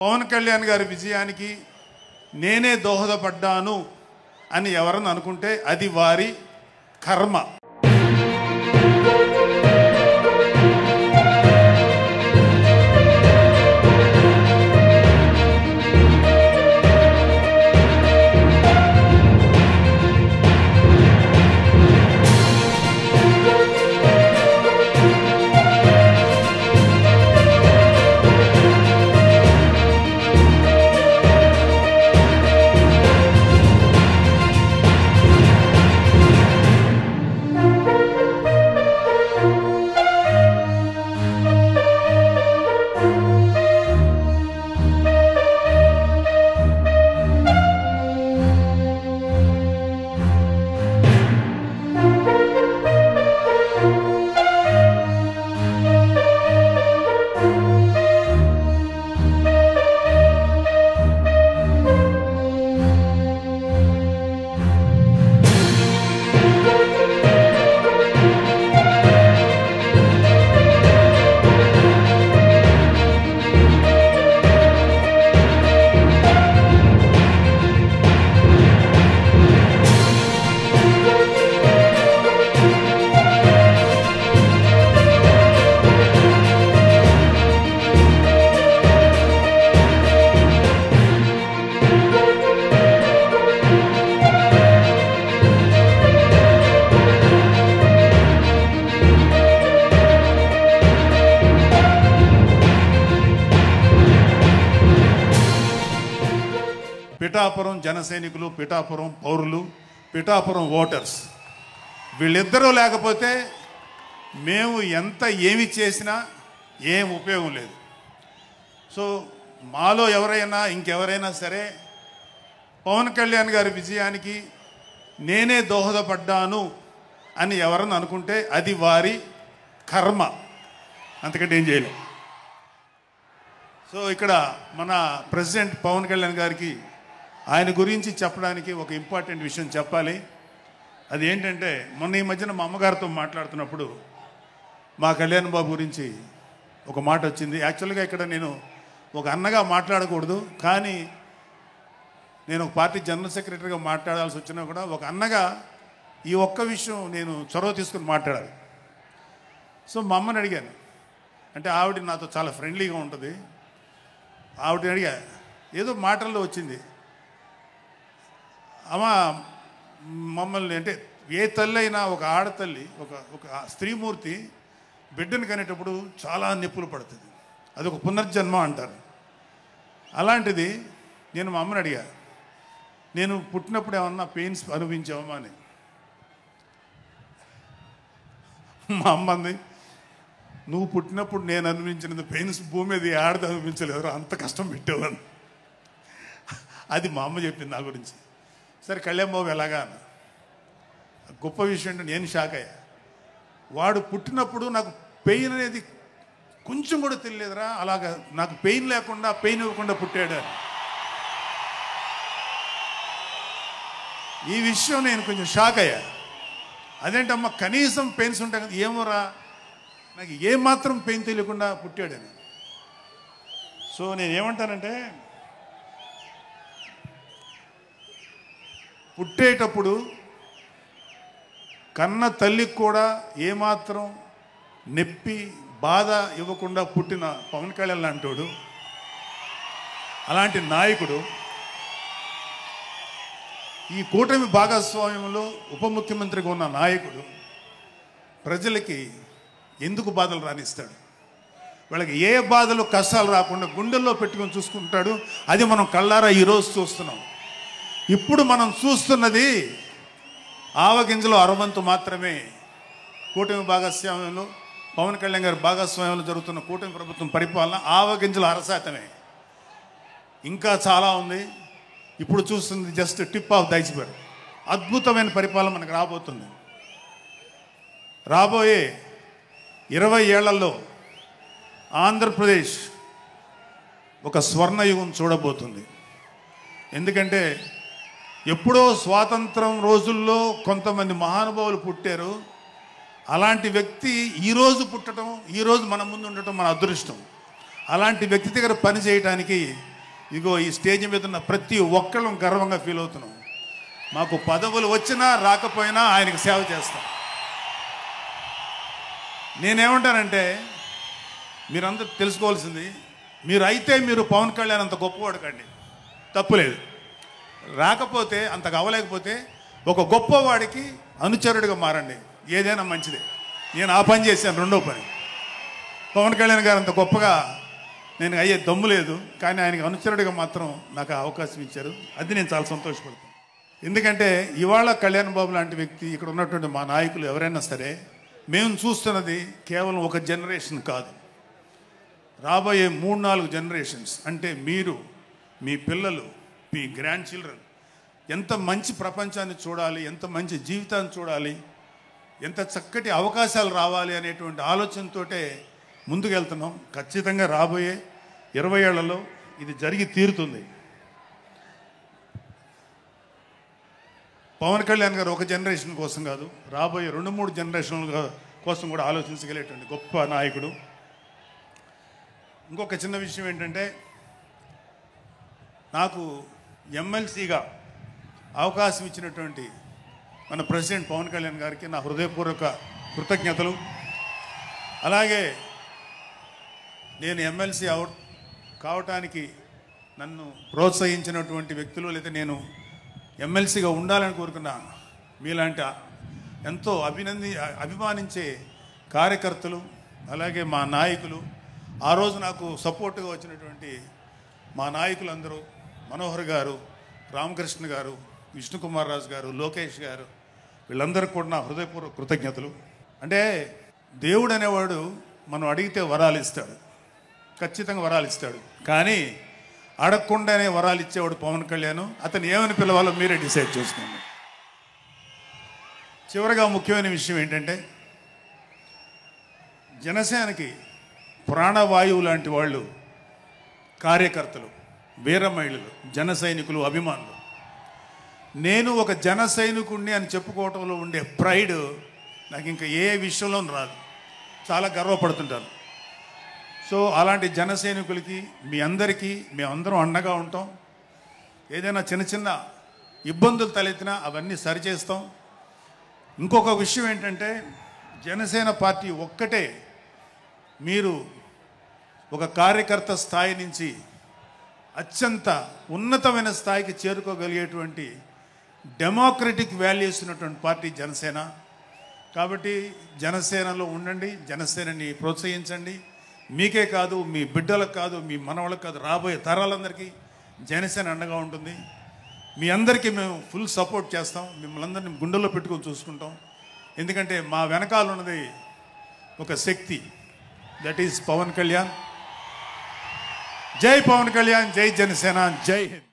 పవన్ కళ్యాణ్ గారి విజయానికి నేనే దోహదపడ్డాను అని ఎవరన్నా అనుకుంటే అది వారి కర్మ. పిఠాపురం జనసైనికులు, పిఠాపురం పౌరులు, పిఠాపురం ఓటర్స్ వీళ్ళిద్దరూ లేకపోతే మేము ఏమి చేసినా ఏం ఉపయోగం లేదు. సో మాలో ఎవరైనా ఇంకెవరైనా సరే పవన్ కళ్యాణ్ గారి విజయానికి నేనే దోహదపడ్డాను అని ఎవరన్నా అనుకుంటే అది వారి కర్మ, అంతకంటే ఏం చేయలేం. సో ఇక్కడ మన ప్రెసిడెంట్ పవన్ కళ్యాణ్ గారికి ఆయన గురించి చెప్పడానికి ఒక ఇంపార్టెంట్ విషయం చెప్పాలి. అది ఏంటంటే, మొన్న ఈ మధ్యన మా అమ్మగారితో మాట్లాడుతున్నప్పుడు మా కళ్యాణ్ బాబు గురించి ఒక మాట వచ్చింది. యాక్చువల్గా ఇక్కడ నేను ఒక అన్నగా మాట్లాడకూడదు, కానీ నేను ఒక పార్టీ జనరల్ సెక్రటరీగా మాట్లాడాల్సి వచ్చినా కూడా ఒక అన్నగా ఈ ఒక్క విషయం నేను చొరవ తీసుకుని మాట్లాడాలి. సో మా అమ్మని అడిగాను, అంటే ఆవిడ నాతో చాలా ఫ్రెండ్లీగా ఉంటుంది. ఆవిడని అడిగా, ఏదో మాటల్లో వచ్చింది, అమ్మ మమ్మల్ని అంటే ఏ తల్లి అయినా ఒక ఆడతల్లి ఒక స్త్రీమూర్తి బిడ్డను కనేటప్పుడు చాలా నొప్పులు పడుతుంది, అది ఒక పునర్జన్మ అంటారు. అలాంటిది నేను మా అమ్మని అడిగా, నేను పుట్టినప్పుడు ఏమన్నా పెయిన్స్ అనుభవించావమ్మా అని. మా అమ్మ అంది, నువ్వు పుట్టినప్పుడు నేను అనుభవించిన పెయిన్స్ భూమి మీద ఆడది అనుభవించలేదు, అంత కష్టం పెట్టేవాళ్ళు. అది మా అమ్మ చెప్పింది నా గురించి. సరే కళ్యాణ్ బాబు ఎలాగా అన్న, గొప్ప విషయం అంటే నేను షాక్ అయ్యా. వాడు పుట్టినప్పుడు నాకు పెయిన్ అనేది కొంచెం కూడా తెలియదురా, అలాగా నాకు పెయిన్ లేకుండా పెయిన్ ఇవ్వకుండా పుట్టాడు. ఈ విషయం నేను కొంచెం షాక్ అయ్యా. అదేంటమ్మా కనీసం పెయిన్స్ ఉంటాయి కదా, ఏమోరా నాకు ఏమాత్రం పెయిన్ తెలియకుండా పుట్టాడని. సో నేనేమంటానంటే, పుట్టేటప్పుడు కన్న తల్లికి కూడా ఏమాత్రం నొప్పి బాధ ఇవ్వకుండా పుట్టిన పవన్ కళ్యాణ్ లాంటోడు, అలాంటి నాయకుడు ఈ కూటమి భాగస్వామ్యంలో ఉప ముఖ్యమంత్రిగా ఉన్న నాయకుడు ప్రజలకి ఎందుకు బాధలు రానిస్తాడు? వాళ్ళకి ఏ బాధలు కష్టాలు రాకుండా గుండెల్లో పెట్టుకొని చూసుకుంటాడు. అది మనం కళ్ళారా ఈరోజు చూస్తున్నాం. ఇప్పుడు మనం చూస్తున్నది ఆవగింజలో అరవంతు మాత్రమే. కూటమి భాగస్వామ్యంలో పవన్ కళ్యాణ్ గారి భాగస్వామ్యంలో జరుగుతున్న కూటమి ప్రభుత్వం పరిపాలన ఆవగింజలో అరశాతమే. ఇంకా చాలా ఉంది. ఇప్పుడు చూస్తుంది just tip of the iceberg. అద్భుతమైన పరిపాలన మనకు రాబోతుంది. రాబోయే 20 ఏళ్లలో ఆంధ్రప్రదేశ్ ఒక స్వర్ణయుగం చూడబోతుంది. ఎందుకంటే ఎప్పుడో స్వాతంత్రం రోజుల్లో కొంతమంది మహానుభావులు పుట్టారు. అలాంటి వ్యక్తి ఈరోజు పుట్టడం, ఈరోజు మన ముందు ఉండటం మన అదృష్టం. అలాంటి వ్యక్తి దగ్గర పని చేయడానికి ఇగో ఈ స్టేజ్ మీద ఉన్న ప్రతి ఒక్కళ్ళం గర్వంగా ఫీల్ అవుతున్నాం. మాకు పదవులు వచ్చినా రాకపోయినా ఆయనకు సేవ చేస్తాం. నేనేమంటానంటే మీరందరూ తెలుసుకోవాల్సింది, మీరు పవన్ కళ్యాణ్ అంత గొప్పవాడు కండి, తప్పులేదు. రాకపోతే అంతగా అవ్వలేకపోతే ఒక గొప్పవాడికి అనుచరుడిగా మారండి, ఏదైనా మంచిదే. నేను ఆ పని చేశాను. రెండో పని, పవన్ కళ్యాణ్ గారు అంత గొప్పగా నేను అయ్యే దమ్ము లేదు, కానీ ఆయనకి అనుచరుడిగా మాత్రం నాకు అవకాశం ఇచ్చారు. అది నేను చాలా సంతోషపడతాను. ఎందుకంటే ఇవాళ కళ్యాణ్ బాబు లాంటి వ్యక్తి, ఇక్కడ ఉన్నటువంటి మా నాయకులు ఎవరైనా సరే, మేము చూస్తున్నది కేవలం ఒక జనరేషన్ కాదు, రాబోయే 3-4 జనరేషన్స్. అంటే మీరు, మీ పిల్లలు, మీ గ్రాండ్ చిల్డ్రన్ ఎంత మంచి ప్రపంచాన్ని చూడాలి, ఎంత మంచి జీవితాన్ని చూడాలి, ఎంత చక్కటి అవకాశాలు రావాలి అనేటువంటి ఆలోచనతోటే ముందుకెళ్తున్నాం. ఖచ్చితంగా రాబోయే 20 ఏళ్లలో ఇది జరిగి తీరుతుంది. పవన్ కళ్యాణ్ గారు ఒక జనరేషన్ కోసం కాదు, రాబోయే 2-3 జనరేషన్ల కోసం కూడా ఆలోచించగలిగేటువంటి గొప్ప నాయకుడు. ఇంకొక చిన్న విషయం ఏంటంటే, నాకు ఎమ్మెల్సీగా అవకాశం ఇచ్చినటువంటి మన ప్రెసిడెంట్ పవన్ కళ్యాణ్ గారికి నా హృదయపూర్వక కృతజ్ఞతలు. అలాగే నేను ఎమ్మెల్సీ కావటానికి నన్ను ప్రోత్సహించినటువంటి వ్యక్తులు, లేదా నేను ఎమ్మెల్సీగా ఉండాలని కోరుకున్న మీలాంటి ఎంతో అభిమానించే కార్యకర్తలు, అలాగే మా నాయకులు, ఆ రోజు నాకు సపోర్ట్గా వచ్చినటువంటి మా నాయకులందరూ, మనోహర్ గారు, రామకృష్ణ గారు, విష్ణుకుమార్ రాజు గారు, లోకేష్ గారు, వీళ్ళందరికీ కూడా నా హృదయపూర్వక కృతజ్ఞతలు. అంటే దేవుడు అనేవాడు మనం అడిగితే వరాలు ఇస్తాడు, ఖచ్చితంగా వరాలు ఇస్తాడు. కానీ అడగకుండానే వరాలు ఇచ్చేవాడు పవన్ కళ్యాణ్. అతను ఏమని పిలవాలో మీరే డిసైడ్ చేసుకోండి. చివరిగా ముఖ్యమైన విషయం ఏంటంటే, జనసేనకి ప్రాణవాయువు లాంటి వాళ్ళు కార్యకర్తలు, వీర మహిళలు, జన సైనికులు, అభిమానులు. నేను ఒక జన సైనికుడిని అని చెప్పుకోవటంలో ఉండే ప్రైడ్ నాకు ఇంకా ఏ విషయంలో రాదు. చాలా గర్వపడుతుంటాను. సో అలాంటి జన సైనికులకి, మీ అందరికీ మేమందరం అండగా ఉంటాం. ఏదైనా చిన్న చిన్న ఇబ్బందులు తలెత్తినా అవన్నీ సరిచేస్తాం. ఇంకొక విషయం ఏంటంటే, జనసేన పార్టీ ఒక్కటే మీరు ఒక కార్యకర్త స్థాయి నుంచి అత్యంత ఉన్నతమైన స్థాయికి చేరుకోగలిగేటువంటి డెమోక్రటిక్ వాల్యూస్ ఉన్నటువంటి పార్టీ జనసేన. కాబట్టి జనసేనలో ఉండండి, జనసేనని ప్రోత్సహించండి. మీకే కాదు, మీ బిడ్డలకు కాదు, మీ మనవలకు కాదు, రాబోయే తరాలందరికీ జనసేన అండగా ఉంటుంది. మీ అందరికీ మేము ఫుల్ సపోర్ట్ చేస్తాం. మిమ్మల్ని అందరినీ గుండెల్లో పెట్టుకొని చూసుకుంటాం. ఎందుకంటే మా వెనకాల ఉన్నది ఒక శక్తి, దట్ ఈస్ పవన్ కళ్యాణ్. జై పవన్ కళ్యాణ్, జై జనసేన, జై హింద్.